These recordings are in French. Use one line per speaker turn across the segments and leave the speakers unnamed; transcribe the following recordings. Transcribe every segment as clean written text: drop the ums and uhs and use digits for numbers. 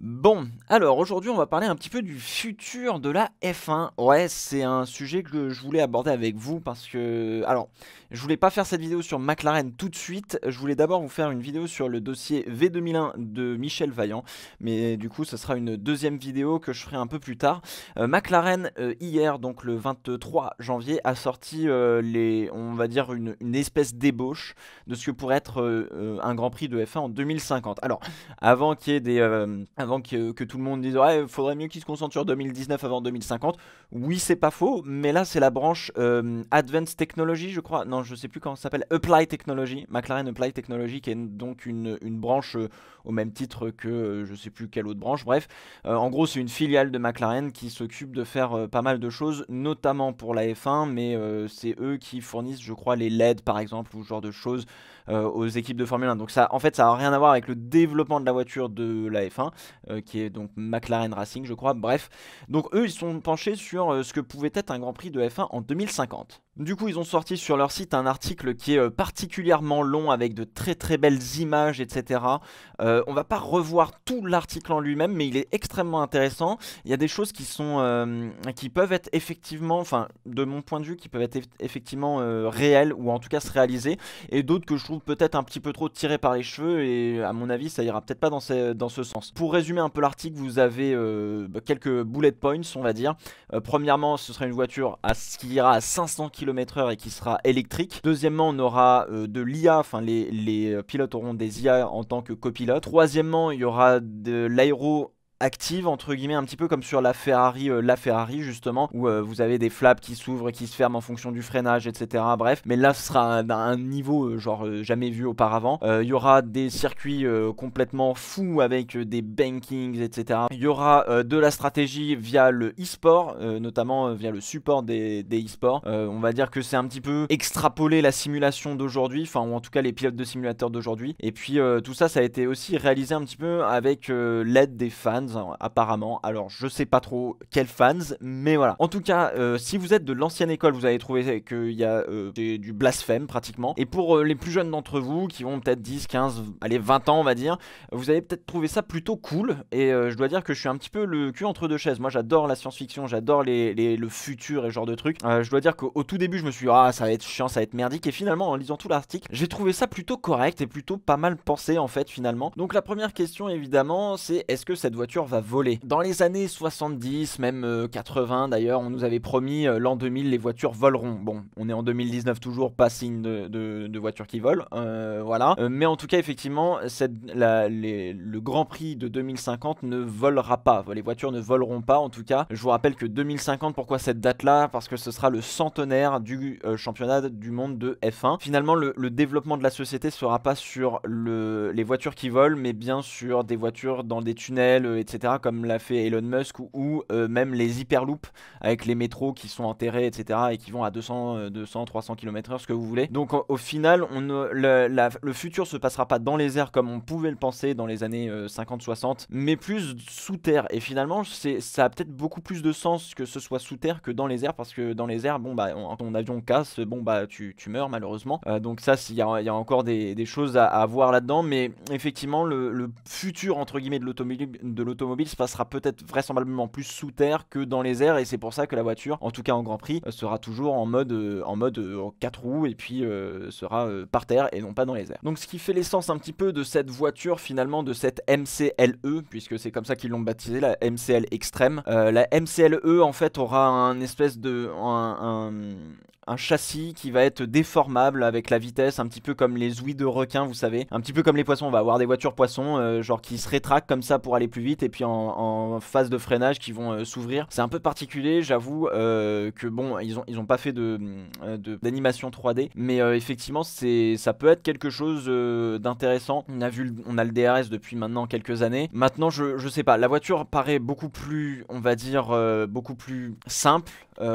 Bon, alors aujourd'hui on va parler un petit peu du futur de la F1. Ouais, c'est un sujet que je voulais aborder avec vous parce que... Alors, je voulais pas faire cette vidéo sur McLaren tout de suite. Je voulais d'abord vous faire une vidéo sur le dossier V2001 de Michel Vaillant. Mais du coup, ce sera une deuxième vidéo que je ferai un peu plus tard. McLaren, hier, donc le 23 janvier, a sorti on va dire une espèce d'ébauche de ce que pourrait être un Grand Prix de F1 en 2050. Alors, avant qu'il y ait avant que tout le monde dise ouais, faudrait mieux qu'ils se concentrent sur 2019 avant 2050. Oui, c'est pas faux, mais là c'est la branche Advanced Technology, je crois. Non, je sais plus comment ça s'appelle. Apply Technology, McLaren Apply Technology, qui est donc une branche au même titre que je sais plus quelle autre branche. Bref, en gros, c'est une filiale de McLaren qui s'occupe de faire pas mal de choses, notamment pour la F1, mais c'est eux qui fournissent, je crois, les LED par exemple, ou ce genre de choses aux équipes de Formule 1. Donc ça, en fait, ça n'a rien à voir avec le développement de la voiture de la F1, qui est donc McLaren Racing, je crois. Bref, donc eux, ils sont penchés sur ce que pouvait être un Grand Prix de F1 en 2050. Du coup, ils ont sorti sur leur site un article qui est particulièrement long avec de très belles images, etc. On va pas revoir tout l'article en lui-même, mais il est extrêmement intéressant. Il y a des choses qui peuvent être effectivement, enfin, de mon point de vue, qui peuvent être effectivement réelles ou en tout cas se réaliser, et d'autres que je trouve peut-être un petit peu trop tirées par les cheveux. Et à mon avis, ça ira peut-être pas dans ce sens. Pour résumer un peu l'article, vous avez quelques bullet points, on va dire. Premièrement, ce sera une voiture qui ira à 500 km/h et qui sera électrique. Deuxièmement, on aura de l'IA, enfin les pilotes auront des IA en tant que copilote. Troisièmement, il y aura de l'aéro active entre guillemets, un petit peu comme sur la Ferrari justement, où vous avez des flaps qui s'ouvrent et qui se ferment en fonction du freinage, etc. Bref, mais là ce sera un niveau jamais vu auparavant. Il y aura des circuits complètement fous avec des bankings, etc. Il y aura de la stratégie via le e-sport, notamment via le support des e-sports. On va dire que c'est un petit peu extrapoler la simulation d'aujourd'hui, enfin ou en tout cas les pilotes de simulateurs d'aujourd'hui. Et puis tout ça, ça a été aussi réalisé un petit peu avec l'aide des fans apparemment. Alors je sais pas trop quels fans, mais voilà. En tout cas, si vous êtes de l'ancienne école, vous allez trouver qu'il y a du blasphème pratiquement. Et pour les plus jeunes d'entre vous, qui ont peut-être 10, 15, allez 20 ans on va dire, vous allez peut-être trouver ça plutôt cool. Et je dois dire que je suis un petit peu le cul entre deux chaises. Moi j'adore la science-fiction, j'adore le futur et ce genre de trucs. Je dois dire qu'au tout début je me suis dit ah ça va être chiant, ça va être merdique. Et finalement en lisant tout l'article, j'ai trouvé ça plutôt correct et plutôt pas mal pensé en fait finalement. Donc la première question évidemment c'est est-ce que cette voiture va voler? Dans les années 70, même 80 d'ailleurs, on nous avait promis l'an 2000 les voitures voleront. Bon, on est en 2019 toujours, pas signe de voitures qui volent, voilà. Mais en tout cas effectivement, le Grand Prix de 2050 ne volera pas. Les voitures ne voleront pas en tout cas. Je vous rappelle que 2050, pourquoi cette date là? Parce que ce sera le centenaire du championnat du monde de F1. Finalement le développement de la société sera pas sur les voitures qui volent, mais bien sur des voitures dans des tunnels, etc., comme l'a fait Elon Musk, ou même les hyperloops avec les métros qui sont enterrés, etc., et qui vont à 200, 300 km/h, ce que vous voulez. Donc au final, le futur se passera pas dans les airs comme on pouvait le penser dans les années 50-60, mais plus sous terre. Et finalement, ça a peut-être beaucoup plus de sens que ce soit sous terre que dans les airs, parce que dans les airs, bon bah, ton avion casse, bon bah, tu meurs malheureusement. Donc ça, il y a encore des choses à voir là-dedans, mais effectivement, le futur entre guillemets de l'automobile se passera peut-être vraisemblablement plus sous terre que dans les airs, et c'est pour ça que la voiture, en tout cas en Grand Prix, sera toujours en mode 4 roues, et puis sera par terre et non pas dans les airs. Donc ce qui fait l'essence un petit peu de cette voiture finalement, de cette MCLE, puisque c'est comme ça qu'ils l'ont baptisé, la MCL Extreme. La MCLE en fait aura un espèce de un châssis qui va être déformable avec la vitesse, un petit peu comme les ouïes de requin, vous savez, un petit peu comme les poissons. On va avoir des voitures poissons genre qui se rétractent comme ça pour aller plus vite, et puis en phase de freinage qui vont s'ouvrir. C'est un peu particulier, j'avoue que bon, ils ont pas fait d'animation 3D, mais effectivement ça peut être quelque chose d'intéressant. On a le DRS depuis maintenant quelques années. Maintenant je sais pas, la voiture paraît beaucoup plus, on va dire beaucoup plus simple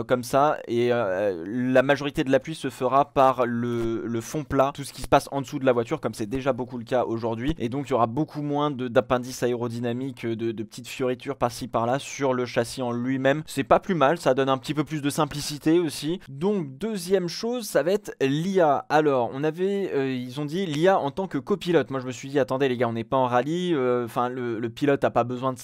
comme ça, et la majorité de l'appui se fera par le fond plat, tout ce qui se passe en dessous de la voiture, comme c'est déjà beaucoup le cas aujourd'hui. Et donc il y aura beaucoup moins d'appendices aérodynamiques, de petites fioritures par-ci par-là sur le châssis en lui-même. C'est pas plus mal, ça donne un petit peu plus de simplicité aussi. Donc deuxième chose, ça va être l'IA. Alors on avait, ils ont dit l'IA en tant que copilote. Moi je me suis dit attendez les gars, on n'est pas en rallye, enfin le pilote a pas besoin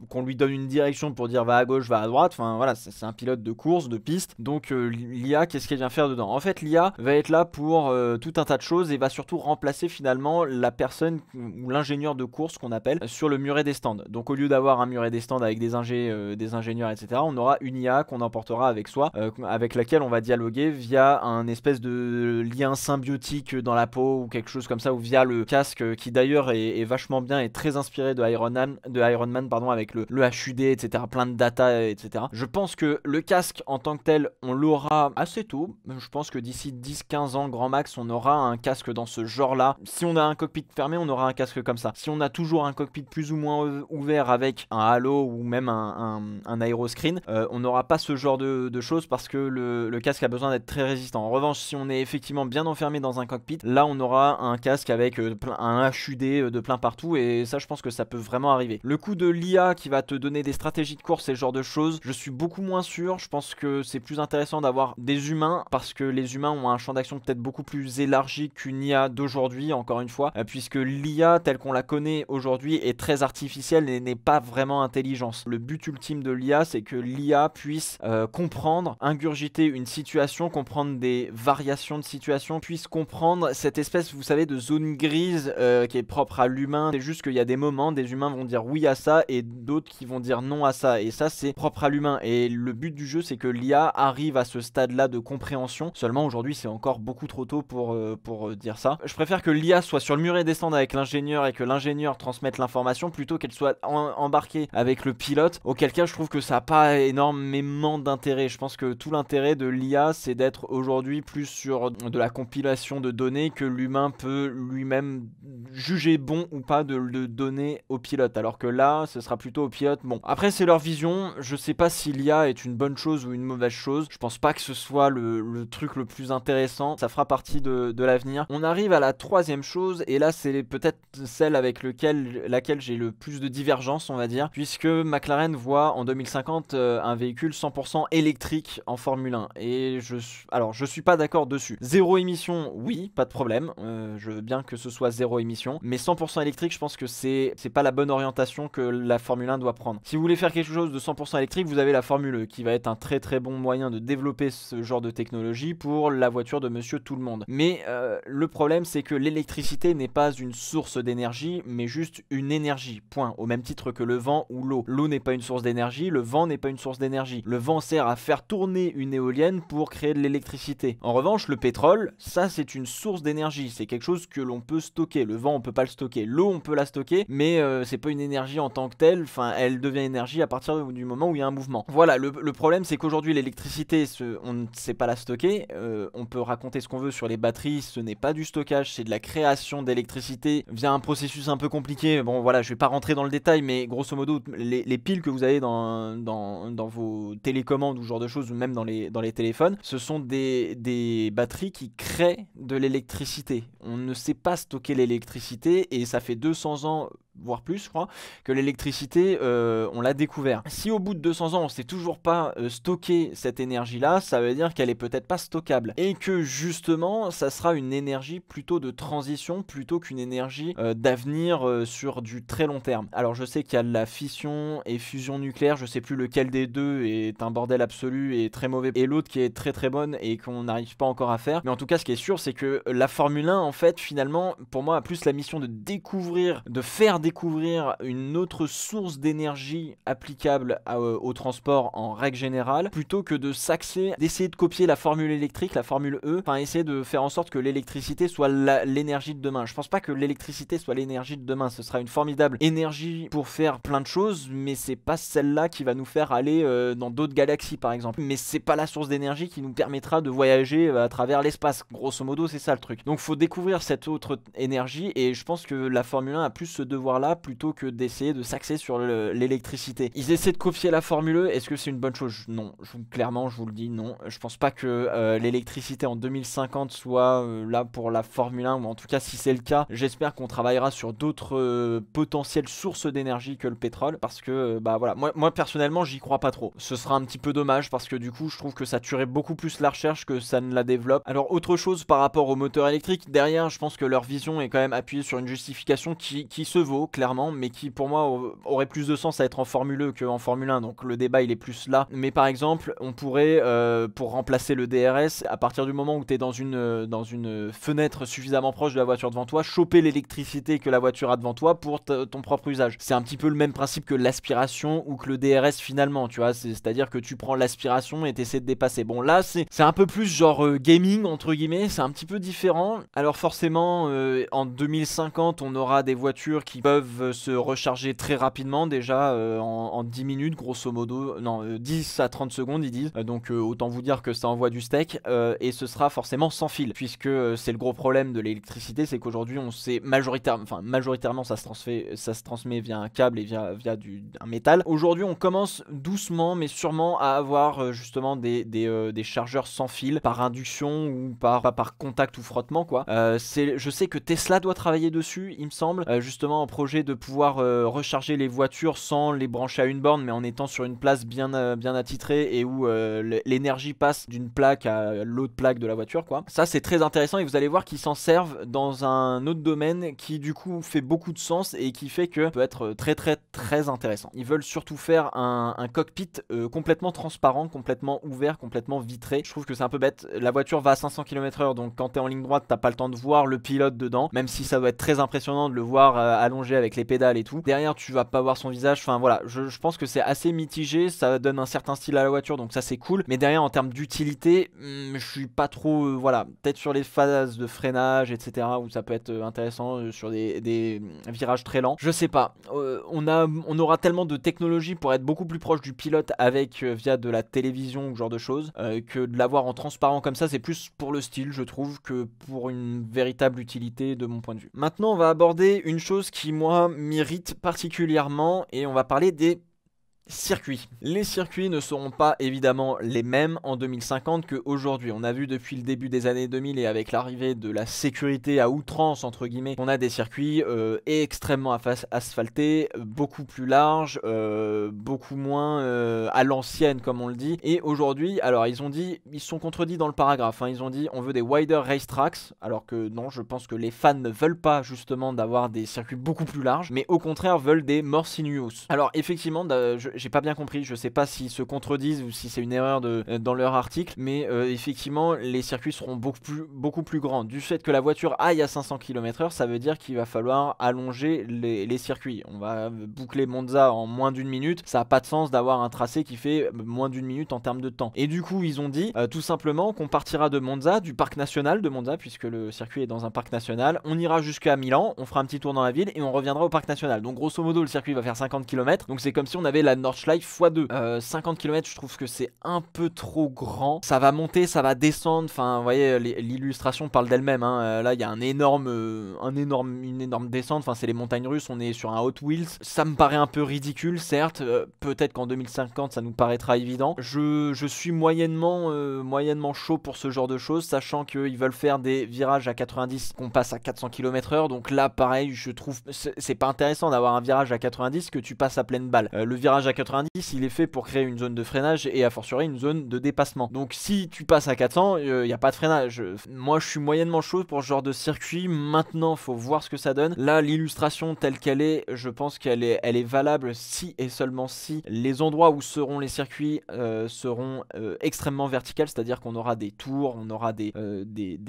qu'on lui donne une direction pour dire va à gauche, va à droite. Enfin voilà, c'est un pilote de course, de piste. Donc l'IA, qu'est-ce qu'elle vient faire dedans? En fait l'IA va être là pour tout un tas de choses et va surtout remplacer finalement la personne ou l'ingénieur de course qu'on appelle sur le muret des stands. Donc au lieu d'avoir un muret des stands avec des ingénieurs, etc., on aura une IA qu'on emportera avec soi, avec laquelle on va dialoguer via un espèce de lien symbiotique dans la peau ou quelque chose comme ça, ou via le casque qui d'ailleurs est vachement bien et très inspiré de Iron Man, pardon, avec le HUD, etc., plein de data, etc. Je pense que le casque en tant que tel, on l'aura assez tôt. Je pense que d'ici 10-15 ans, grand max, on aura un casque dans ce genre-là. Si on a un cockpit fermé, on aura un casque comme ça. Si on a toujours un cockpit plus ou moins ouvert avec un halo ou même un aéroscreen, on n'aura pas ce genre de choses parce que le casque a besoin d'être très résistant. En revanche, si on est effectivement bien enfermé dans un cockpit, là on aura un casque avec un HUD de plein partout, et ça je pense que ça peut vraiment arriver. Le coup de l'IA qui va te donner des stratégies de course et ce genre de choses, je suis beaucoup moins sûr. Je pense que c'est plus intéressant d'avoir des humains parce que les humains ont un champ d'action peut-être beaucoup plus élargi qu'une IA d'aujourd'hui, encore une fois, puisque l'IA telle qu'on la connaît aujourd'hui est très artificielle et n'est pas vraiment intelligence. Le but ultime de l'IA, c'est que l'IA puisse comprendre, ingurgiter une situation, comprendre des variations de situation, puisse comprendre cette espèce, vous savez, de zone grise qui est propre à l'humain. C'est juste qu'il y a des moments, des humains vont dire oui à ça et d'autres qui vont dire non à ça, et ça c'est propre à l'humain. Et le but du jeu, c'est que l'IA arrive à ce stade-là de compréhension. Seulement aujourd'hui, c'est encore beaucoup trop tôt pour dire ça. Je préfère que l'IA soit sur le muret des stands avec l'ingénieur et que l'ingénieur transmette l'information plutôt qu'elle soit embarquée avec le pilote, auquel cas je trouve que ça n'a pas énormément d'intérêt. Je pense que tout l'intérêt de l'IA, c'est d'être aujourd'hui plus sur de la compilation de données que l'humain peut lui-même juger bon ou pas de le donner au pilote, alors que là ce sera plutôt au pilote. Bon, après c'est leur vision, je sais pas si l'IA est une bonne chose ou une mauvaise chose, je pense pas que ce soit le truc le plus intéressant, ça fera partie de l'avenir. On arrive à la troisième chose, et là c'est peut-être celle avec laquelle j'ai le plus de divergence, on va dire, puisque McLaren voit en 2050 un véhicule 100% électrique en Formule 1, et je suis pas d'accord dessus. Zéro émission, oui, pas de problème, je veux bien que ce soit zéro émission, mais 100% électrique, je pense que c'est pas la bonne orientation que la Formule 1 doit prendre. Si vous voulez faire quelque chose de 100% électrique, vous avez la Formule E qui va être un très très bon moyen de développer ce genre de technologie pour la voiture de monsieur tout le monde. Mais le problème, c'est que l'électricité n'est pas une source d'énergie, mais juste une énergie, point. Au même titre que le vent ou l'eau. L'eau n'est pas une source d'énergie, le vent n'est pas une source d'énergie. Le vent sert à faire tourner une éolienne pour créer de l'électricité. En revanche, le pétrole, ça c'est une source d'énergie, c'est quelque chose que l'on peut stocker. Le vent, on peut pas le stocker, l'eau, on peut la stocker, mais c'est pas une énergie en tant que telle, enfin elle devient énergie à partir du moment où il y a un mouvement. Voilà, le problème c'est qu'aujourd'hui l'électricité, on ne sait pas la stocker, on peut raconter ce qu'on veut sur les batteries, ce n'est pas du stockage, c'est de la création d'électricité via un processus un peu compliqué. Bon voilà, je vais pas rentrer dans le détail, mais grosso modo, les piles que vous avez dans vos télécommandes ou ce genre de choses, ou même dans les téléphones, ce sont des batteries qui créent de l'électricité. On ne sait pas stocker l'électricité, et ça fait 200 ans, voire plus je crois, que l'électricité on l'a découvert. Si au bout de 200 ans on sait toujours pas stocker cette énergie là, ça veut dire qu'elle est peut-être pas stockable, et que justement ça sera une énergie plutôt de transition plutôt qu'une énergie d'avenir sur du très long terme. Alors je sais qu'il y a de la fission et fusion nucléaire, je sais plus lequel des deux est un bordel absolu et très mauvais, et l'autre qui est très très bonne et qu'on n'arrive pas encore à faire, mais en tout cas ce qui est sûr, c'est que la Formule 1 en fait finalement pour moi a plus la mission de découvrir, de faire découvrir une autre source d'énergie applicable au transport en règle générale, plutôt que de s'axer, d'essayer de copier la formule électrique, la formule E, enfin essayer de faire en sorte que l'électricité soit l'énergie de demain. Je pense pas que l'électricité soit l'énergie de demain, ce sera une formidable énergie pour faire plein de choses, mais c'est pas celle-là qui va nous faire aller dans d'autres galaxies par exemple, mais c'est pas la source d'énergie qui nous permettra de voyager à travers l'espace, grosso modo c'est ça le truc. Donc faut découvrir cette autre énergie, et je pense que la Formule 1 a plus ce devoir savoir-là plutôt que d'essayer de s'axer sur l'électricité. Ils essaient de copier la Formule E, est-ce que c'est une bonne chose? Non, clairement je vous le dis, non. Je pense pas que l'électricité en 2050 soit là pour la Formule 1, ou en tout cas si c'est le cas, j'espère qu'on travaillera sur d'autres potentielles sources d'énergie que le pétrole, parce que bah voilà, moi personnellement j'y crois pas trop. Ce sera un petit peu dommage parce que du coup je trouve que ça tuerait beaucoup plus la recherche que ça ne la développe. Alors autre chose par rapport au moteur électrique, derrière je pense que leur vision est quand même appuyée sur une justification qui se vaut clairement, mais qui pour moi aurait plus de sens à être en Formule E qu'en Formule 1, donc le débat il est plus là. Mais par exemple on pourrait pour remplacer le DRS, à partir du moment où tu es dans une fenêtre suffisamment proche de la voiture devant toi, choper l'électricité que la voiture a devant toi pour ton propre usage. C'est un petit peu le même principe que l'aspiration ou que le DRS finalement, tu vois, c'est-à-dire que tu prends l'aspiration et t'essaies de dépasser. Bon là c'est un peu plus genre gaming entre guillemets, c'est un petit peu différent. Alors forcément en 2050 on aura des voitures qui peuvent se recharger très rapidement, déjà en 10 minutes grosso modo, non 10 à 30 secondes ils disent, donc autant vous dire que ça envoie du steak, et ce sera forcément sans fil, puisque c'est le gros problème de l'électricité, c'est qu'aujourd'hui on sait majoritairement ça se transmet via un câble et via un métal. Aujourd'hui on commence doucement mais sûrement à avoir justement des chargeurs sans fil par induction ou par contact ou frottement quoi. Je sais que Tesla doit travailler dessus il me semble, justement en projet de pouvoir recharger les voitures sans les brancher à une borne mais en étant sur une place bien attitrée et où l'énergie passe d'une plaque à l'autre plaque de la voiture quoi. Ça c'est très intéressant et vous allez voir qu'ils s'en servent dans un autre domaine qui du coup fait beaucoup de sens et qui fait que peut être très intéressant. Ils veulent surtout faire un cockpit complètement transparent, complètement ouvert, complètement vitré. Je trouve que c'est un peu bête. La voiture va à 500 km/h donc quand t'es en ligne droite t'as pas le temps de voir le pilote dedans, même si ça doit être très impressionnant de le voir allongé avec les pédales et tout. Derrière tu vas pas voir son visage, enfin voilà, je pense que c'est assez mitigé, ça donne un certain style à la voiture donc ça c'est cool, mais derrière en termes d'utilité je suis pas trop voilà, peut-être sur les phases de freinage etc où ça peut être intéressant, sur des virages très lents, je sais pas, on aura tellement de technologie pour être beaucoup plus proche du pilote avec via de la télévision ou ce genre de choses, que de l'avoir en transparent comme ça c'est plus pour le style je trouve que pour une véritable utilité de mon point de vue. Maintenant on va aborder une chose qui moi m'irrite particulièrement et on va parler des circuits. Les circuits ne seront pas évidemment les mêmes en 2050 qu'aujourd'hui. On a vu depuis le début des années 2000 et avec l'arrivée de la sécurité à outrance entre guillemets, on a des circuits extrêmement asphaltés, beaucoup plus larges, beaucoup moins à l'ancienne comme on le dit. Et aujourd'hui, alors ils se sont contredits dans le paragraphe, hein, ils ont dit on veut des wider racetracks, alors que non, je pense que les fans ne veulent pas justement d'avoir des circuits beaucoup plus larges, mais au contraire veulent des more sinuous. Alors effectivement, j'ai pas bien compris, je sais pas s'ils se contredisent ou si c'est une erreur dans leur article, mais effectivement les circuits seront beaucoup plus grands. Du fait que la voiture aille à 500 km/h, ça veut dire qu'il va falloir allonger les circuits. On va boucler Monza en moins d'une minute, ça a pas de sens d'avoir un tracé qui fait moins d'une minute en termes de temps. Et du coup ils ont dit tout simplement qu'on partira de Monza, du parc national de Monza, puisque le circuit est dans un parc national, on ira jusqu'à Milan, on fera un petit tour dans la ville et on reviendra au parc national. Donc grosso modo le circuit va faire 50 km, donc c'est comme si on avait la Nordschleife x2. 50 km je trouve que c'est un peu trop grand, ça va monter, ça va descendre, enfin vous voyez l'illustration parle d'elle-même, hein. Là il y a une énorme descente, enfin c'est les montagnes russes, on est sur un Hot Wheels, ça me paraît un peu ridicule certes, peut-être qu'en 2050 ça nous paraîtra évident. Je suis moyennement chaud pour ce genre de choses, sachant qu'ils veulent faire des virages à 90 qu'on passe à 400 km/h, donc là pareil je trouve c'est pas intéressant d'avoir un virage à 90 que tu passes à pleine balle. Le virage à 90 il est fait pour créer une zone de freinage et a fortiori une zone de dépassement, donc si tu passes à 400 il n'y a pas de freinage. Moi je suis moyennement chaud pour ce genre de circuit. Maintenant faut voir ce que ça donne. Là l'illustration telle qu'elle est, je pense qu'elle est valable si et seulement si les endroits où seront les circuits seront extrêmement verticales, c'est à dire qu'on aura des tours, on aura des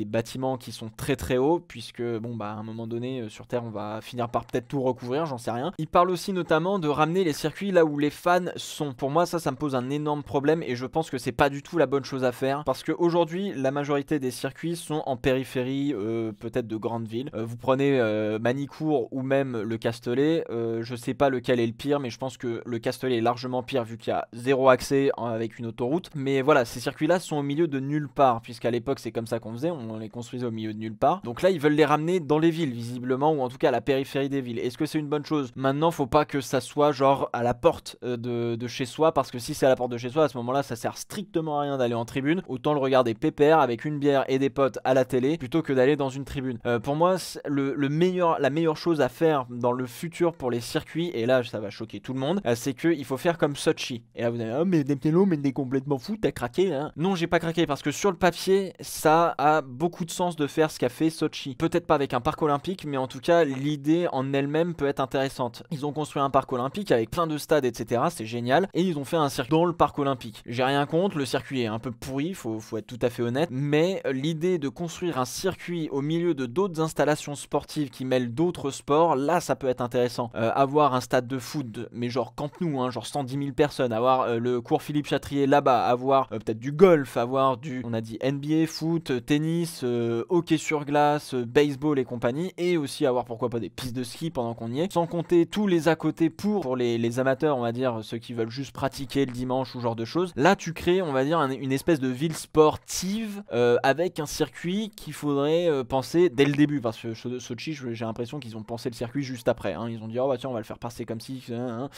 bâtiments qui sont très hauts, puisque bon bah à un moment donné sur Terre on va finir par peut-être tout recouvrir, j'en sais rien. Il parle aussi notamment de ramener les circuits là où les fans sont. Pour moi, ça me pose un énorme problème et je pense que c'est pas du tout la bonne chose à faire parce qu'aujourd'hui, la majorité des circuits sont en périphérie, peut-être de grandes villes. Vous prenez Manicourt ou même le Castellet, je sais pas lequel est le pire, mais je pense que le Castellet est largement pire vu qu'il y a zéro accès avec une autoroute. Mais voilà, ces circuits-là sont au milieu de nulle part, puisqu'à l'époque c'est comme ça qu'on faisait, on les construisait au milieu de nulle part. Donc là, ils veulent les ramener dans les villes, visiblement, ou en tout cas à la périphérie des villes. Est-ce que c'est une bonne chose? Maintenant, faut pas que ça soit genre à la porte de chez soi, parce que si c'est à la porte de chez soi, à ce moment-là, ça sert strictement à rien d'aller en tribune. Autant le regarder pépère avec une bière et des potes à la télé, plutôt que d'aller dans une tribune. Pour moi, la meilleure chose à faire dans le futur pour les circuits, et là ça va choquer tout le monde, c'est qu'il faut faire comme Sochi. Et là vous allez, oh mais Neptelo, mais t'es complètement fou, t'as craqué hein? Non, j'ai pas craqué, parce que sur le papier, ça a beaucoup de sens de faire ce qu'a fait Sochi. Peut-être pas avec un parc olympique, mais en tout cas, l'idée en elle-même peut être intéressante. Ils ont construit un parc olympique avec plein de stades, etc. C'est génial. Et ils ont fait un circuit dans le parc olympique. J'ai rien contre, le circuit est un peu pourri, faut être tout à fait honnête. Mais l'idée de construire un circuit au milieu de d'autres installations sportives qui mêlent d'autres sports, là, ça peut être intéressant. Avoir un stade de foot, mais genre Camp Nou, hein, genre 110 000 personnes, avoir le cours Philippe Chatrier là-bas, avoir peut-être du golf, avoir on a dit NBA, foot, tennis, hockey sur glace, baseball et compagnie, et aussi avoir pourquoi pas des pistes de ski pendant qu'on y est, sans compter tous les à côté pour les amateurs, on va dire, ceux qui veulent juste pratiquer le dimanche ou genre de choses. Là, tu crées, on va dire, une espèce de ville sportive avec un circuit qu'il faudrait penser dès le début, parce que Sochi, j'ai l'impression qu'ils ont pensé le circuit juste après, hein. Ils ont dit, oh bah tiens, on va le faire passer comme si, hein.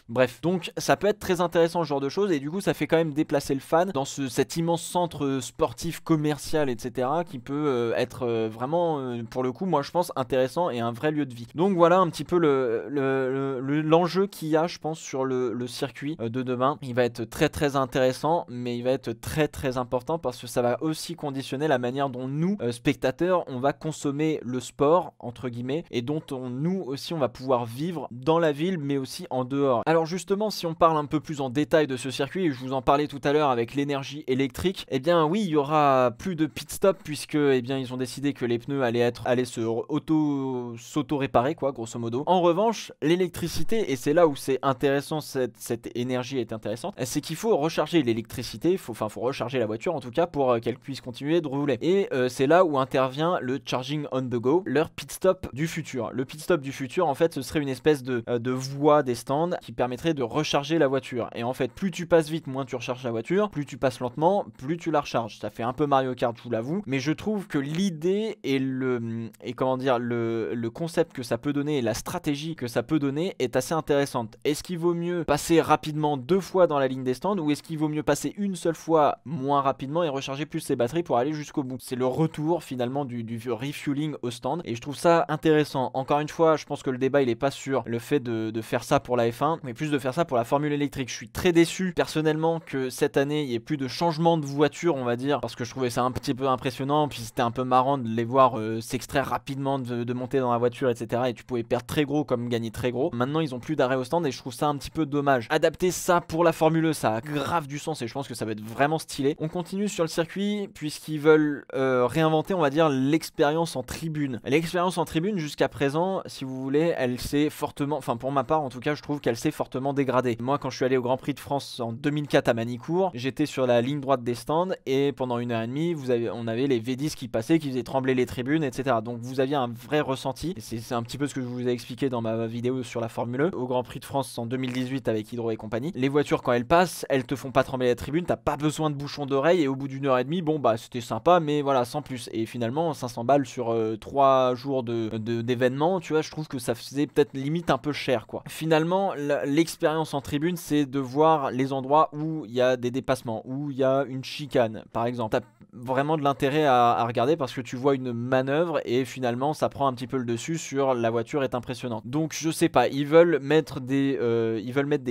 Bref, donc ça peut être très intéressant ce genre de choses, et du coup ça fait quand même déplacer le fan dans cet immense centre sportif, commercial, etc., qui peut être vraiment, pour le coup, moi je pense, intéressant et un vrai lieu de vie. Donc voilà un petit peu l'enjeu qu'il y a, je pense, sur le circuit de demain. Il va être très très intéressant, mais il va être très très important parce que ça va aussi conditionner la manière dont nous, spectateurs, on va consommer le sport, entre guillemets, et dont nous aussi on va pouvoir vivre dans la ville, mais aussi en dehors. Alors justement, si on parle un peu plus en détail de ce circuit, je vous en parlais tout à l'heure avec l'énergie électrique, eh bien oui, il y aura plus de pit stop puisque eh bien ils ont décidé que les pneus allaient s'auto-réparer, quoi, grosso modo. En revanche, l'électricité, et c'est là où c'est intéressant, cette énergie est intéressante, c'est qu'il faut recharger l'électricité, faut recharger la voiture en tout cas pour qu'elle puisse continuer de rouler. Et c'est là où intervient le charging on the go, leur pit stop du futur. Le pit stop du futur, en fait, ce serait une espèce de voie des stands qui permettrait de recharger la voiture. Et en fait, plus tu passes vite, moins tu recharges la voiture, plus tu passes lentement, plus tu la recharges. Ça fait un peu Mario Kart, je vous l'avoue, mais je trouve que l'idée et le concept que ça peut donner et la stratégie que ça peut donner est assez intéressante. Est-ce qu'il vaut mieux passer rapidement 2 fois dans la ligne des stands, ou est-ce qu'il vaut mieux passer une seule fois moins rapidement et recharger plus ses batteries pour aller jusqu'au bout? C'est le retour finalement du refueling au stand, et je trouve ça intéressant. Encore une fois, je pense que le débat il est pas sur le fait de faire ça pour la F1, mais plus de faire ça pour la Formule électrique. Je suis très déçu personnellement que cette année il y ait plus de changement de voiture, on va dire, parce que je trouvais ça un petit peu impressionnant, puis c'était un peu marrant de les voir s'extraire rapidement, de monter dans la voiture, etc. Et tu pouvais perdre très gros comme gagner très gros. Maintenant ils ont plus d'arrêt au stand et je trouve ça un petit peu dommage. Adapter ça pour la Formule E, ça a grave du sens et je pense que ça va être vraiment stylé. On continue sur le circuit puisqu'ils veulent réinventer, on va dire, l'expérience en tribune. L'expérience en tribune jusqu'à présent, si vous voulez, elle s'est fortement, enfin pour ma part en tout cas, je trouve qu'elle s'est fortement dégradée. Moi quand je suis allé au Grand Prix de France en 2004 à Manicourt, j'étais sur la ligne droite des stands et pendant 1h30 on avait les V10 qui passaient, qui faisaient trembler les tribunes, etc. Donc vous aviez un vrai ressenti. C'est un petit peu ce que je vous ai expliqué dans ma vidéo sur la Formule E. Au Grand Prix de France en 2018 avec Hydro et compagnie, les voitures quand elles passent, elles te font pas trembler la tribune, t'as pas besoin de bouchons d'oreille, et au bout d'1h30, bon bah c'était sympa, mais voilà, sans plus. Et finalement 500 balles sur 3 jours d'événements, tu vois, je trouve que ça faisait peut-être limite un peu cher, quoi. Finalement l'expérience en tribune, c'est de voir les endroits où il y a des dépassements, où il y a une chicane par exemple. T'as vraiment de l'intérêt à regarder parce que tu vois une manœuvre et finalement ça prend un petit peu le dessus sur la voiture est impressionnante. Donc je sais pas, ils veulent mettre des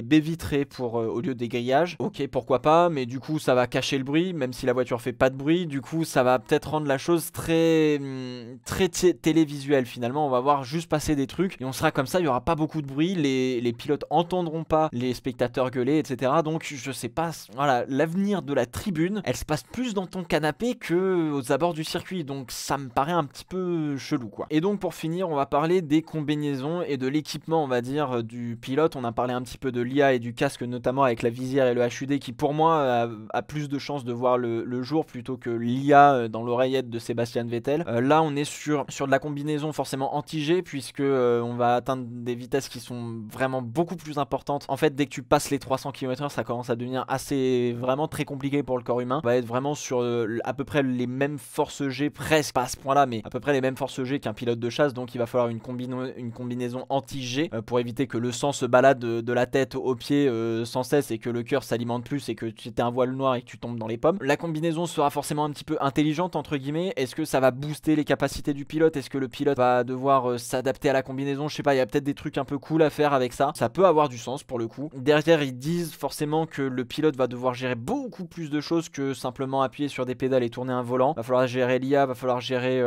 baies vitrées pour au lieu des grillages. Ok, pourquoi pas, mais du coup ça va cacher le bruit, même si la voiture fait pas de bruit. Du coup ça va peut-être rendre la chose très télévisuelle. Finalement on va voir juste passer des trucs et on sera comme ça, il y aura pas beaucoup de bruit, les pilotes entendront pas les spectateurs gueuler, etc. Donc je sais pas, voilà, l'avenir de la tribune, elle se passe plus dans ton canapé que aux abords du circuit, donc ça me paraît un petit peu chelou, quoi. Et donc pour finir, on va parler des combinaisons et de l'équipement, on va dire, du pilote. On a parlé un petit peu de l'IA et du casque, notamment avec la visière et le HUD, qui pour moi a plus de chances de voir le jour plutôt que l'IA dans l'oreillette de Sébastien Vettel. Là on est sur de la combinaison forcément anti-G, puisque on va atteindre des vitesses qui sont vraiment beaucoup plus importantes. En fait, dès que tu passes les 300 km/h, ça commence à devenir assez vraiment très compliqué pour le corps humain. On va être vraiment sur à peu près les mêmes forces G, presque pas à ce point là, mais à peu près les mêmes forces G qu'un pilote de chasse. Donc il va falloir une combinaison anti-G pour éviter que le sang se balade de la tête aux pieds sans cesse et que le cœur s'alimente plus et que tu aies un voile noir et que tu tombes dans les pommes. La combinaison sera forcément un petit peu intelligente entre guillemets. Est-ce que ça va booster les capacités du pilote? Est-ce que le pilote va devoir s'adapter à la combinaison? Je sais pas, il y a peut-être des trucs un peu cool à faire avec ça. Ça peut avoir du sens pour le coup. Derrière, ils disent forcément que le pilote va devoir gérer beaucoup plus de choses que simplement appuyer sur des pédales et tourner un volant. Va falloir gérer l'IA, va falloir gérer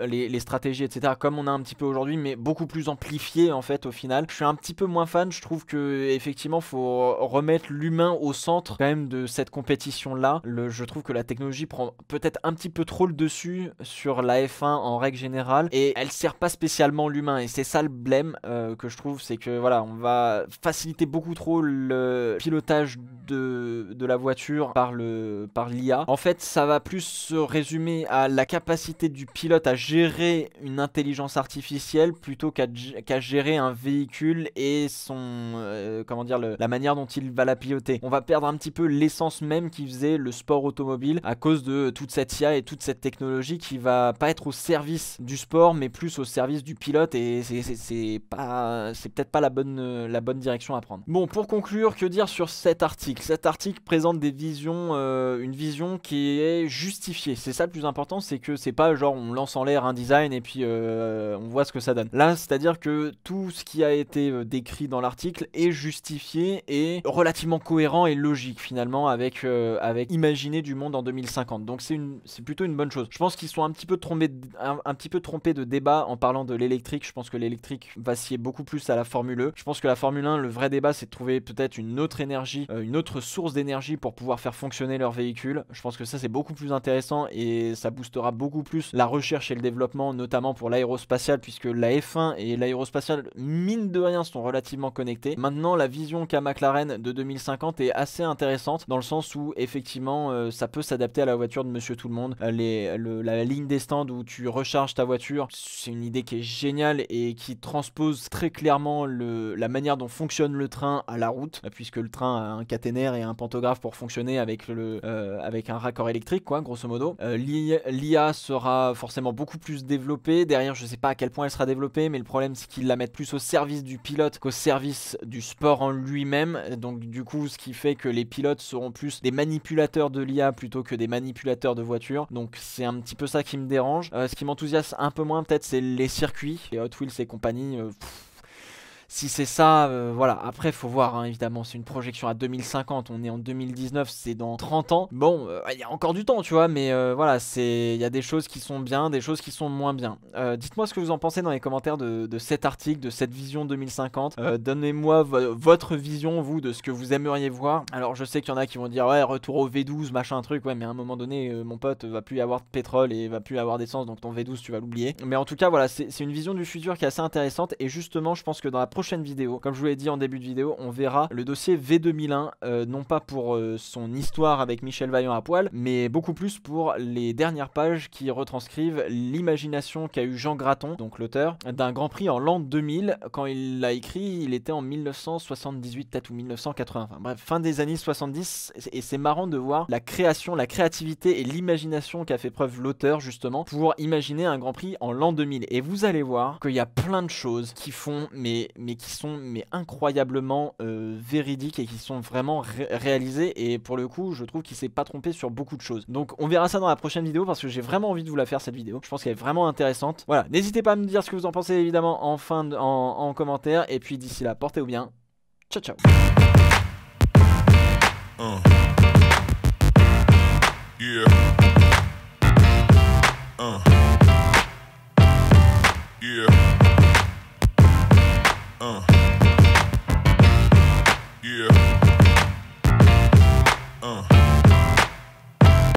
les stratégies, etc. comme on a un petit peu aujourd'hui, mais beaucoup plus amplifié en fait au final. Je suis un petit peu moins fan, je trouve que effectivement faut remettre l'humain au centre quand même de cette compétition là. Je trouve que la technologie prend peut-être un petit peu trop le dessus sur la F1 en règle générale et elle sert pas spécialement l'humain, et c'est ça le blême que je trouve, c'est que voilà, on va faciliter beaucoup trop le pilotage de la voiture par l'IA. En fait, ça va plus se résumer à la capacité du pilote à gérer une intelligence artificielle plutôt qu'à gérer un véhicule et son comment dire, la manière dont il va la piloter. On va perdre un petit peu l'essence même qui faisait le sport automobile à cause de toute cette IA et toute cette technologie qui va pas être au service du sport mais plus au service du pilote, et c'est peut-être pas la bonne direction à prendre. Bon, pour conclure, que dire sur cet article? Cet article présente des visions, une vision qui est justifiée. C'est ça le plus important, c'est que c'est pas genre on lance en l'air un design et puis on voit ce que ça donne. Là, c'est-à-dire que tout ce qui a été décrit dans l'article est justifié et relativement cohérent et logique finalement avec imaginer du monde en 2050. Donc c'est plutôt une bonne chose. Je pense qu'ils sont un petit peu trompés de débat en parlant de l'électrique. Je pense que l'électrique va scier beaucoup plus à la Formule E. Je pense que la Formule 1, le vrai débat, c'est de trouver peut-être une autre énergie, une autre source d'énergie pour pouvoir faire fonctionner leur véhicule. Je pense que ça c'est beaucoup plus intéressant et ça boostera beaucoup plus la recherche et le développement, notamment pour l'aérospatial, puisque la F1 et l'aérospatial, mine de rien, sont relativement connectés. Maintenant, la vision qu'a McLaren de 2050 est assez intéressante dans le sens où effectivement ça peut s'adapter à la voiture de Monsieur Tout-le-Monde. La ligne des stands où tu recharges ta voiture, c'est une idée qui est géniale et qui transpose très clairement la manière dont fonctionne le train à la route, puisque le train a un caténaire et un pantographe pour fonctionner avec un raccord électrique, quoi, grosso modo. L'IA sera forcément beaucoup plus développée. Derrière, je sais pas à quel point elle sera développée, mais le problème c'est qu'ils la mettent plus au service du pilote qu'au service du sport en lui-même. Donc du coup, ce qui fait que les pilotes seront plus des manipulateurs de l'IA plutôt que des manipulateurs de voitures. Donc c'est un petit peu ça qui me dérange. Ce qui m'enthousiasme un peu moins peut-être, c'est les circuits, les Hot Wheels et compagnie. Si c'est ça, voilà. Après, faut voir, hein, évidemment, c'est une projection à 2050. On est en 2019, c'est dans 30 ans. Bon, il y a encore du temps, tu vois, mais voilà, il y a des choses qui sont bien, des choses qui sont moins bien. Dites-moi ce que vous en pensez dans les commentaires de cet article, de cette vision 2050. Donnez-moi votre vision, vous, de ce que vous aimeriez voir. Alors, je sais qu'il y en a qui vont dire, ouais, retour au V12, machin, truc. Ouais, mais à un moment donné, mon pote, va plus y avoir de pétrole et va plus y avoir d'essence, donc ton V12, tu vas l'oublier. Mais en tout cas, voilà, c'est une vision du futur qui est assez intéressante. Et justement, je pense que dans la prochaine vidéo, comme je vous l'ai dit en début de vidéo, on verra le dossier V2001, non pas pour son histoire avec Michel Vaillant à poil, mais beaucoup plus pour les dernières pages qui retranscrivent l'imagination qu'a eu Jean Graton, donc l'auteur, d'un Grand Prix en l'an 2000. Quand il l'a écrit, il était en 1978 peut-être ou 1980, enfin bref, fin des années 70, et c'est marrant de voir la création, la créativité et l'imagination qu'a fait preuve l'auteur justement pour imaginer un Grand Prix en l'an 2000. Et vous allez voir qu'il y a plein de choses qui font qui sont incroyablement véridiques et qui sont vraiment réalisées, et pour le coup je trouve qu'il s'est pas trompé sur beaucoup de choses. Donc on verra ça dans la prochaine vidéo parce que j'ai vraiment envie de vous la faire, cette vidéo. Je pense qu'elle est vraiment intéressante. Voilà, n'hésitez pas à me dire ce que vous en pensez évidemment en commentaire, et puis d'ici là, portez-vous bien. Ciao ciao.
Yeah. Yeah. Yeah.